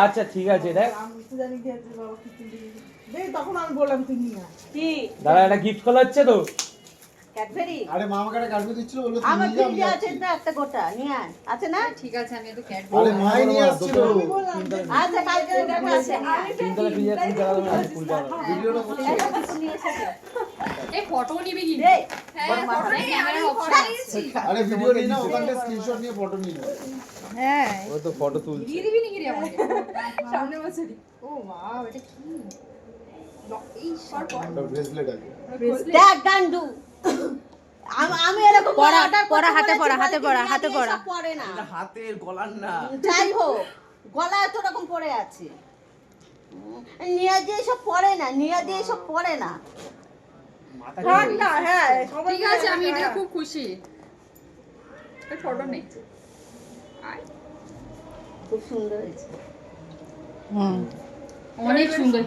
আচ্ছা ঠিক আছে দেখ তখন আমি বললাম তুই নিয়ে কি দাদা একটা গিফট করা হচ্ছে তো ক্যাডবেরি আরে মা আমাকে একটা ক্যাডবেরি দিচ্ছিল বললো তুই আমার নিয়ে যা ফ্রিজে আছে তো একটা গোটা নিয়ে আয় আছে না ঠিক আছে আমি একটু ক্যাট আরে মাই নিয়ে আসছিল আচ্ছা কালকে দেখো আছে তিনতলা ফ্রিজে 3 টাকা দামে আছে 20 টাকা ভিডিওটা করছি নিয়ে এসেছে এই ফটো নিবি কি রে হ্যাঁ ফটো নিয়ে ক্যামেরা অপশন আছে আরে ভিডিও নিয়ে না ওখান থেকে স্ক্রিনশট নিয়ে ফটো নিয়ে নাও হ্যাঁ ও তো ফটো তুলছে দিয়ে দিবি নাকি রে আমাকে সামনে বছরই ও ওয়াও এটা কি এই শর্ট একটা ব্রেসলেট আছে দেখ গান্ডু আমি এরকম পড়া, order করতে পড়া, হাতে বলেছি, পড়া, বলে হাতে কি পড়া, নিয়ে হাতে দিয়ে পড়া। সব পড়ে না হাতের গলার না যাই হোক গলায় তো রকম পড়ে আছে নিয়ে দিয়ে সব পড়ে না নিয়ে দিয়ে সব পড়ে না থাক না হ্যাঁ সবাই ঠিক আছে আমি এটা খুব খুশি এই ফটো নেই খুব সুন্দর হয়েছে হুম অনেক সুন্দর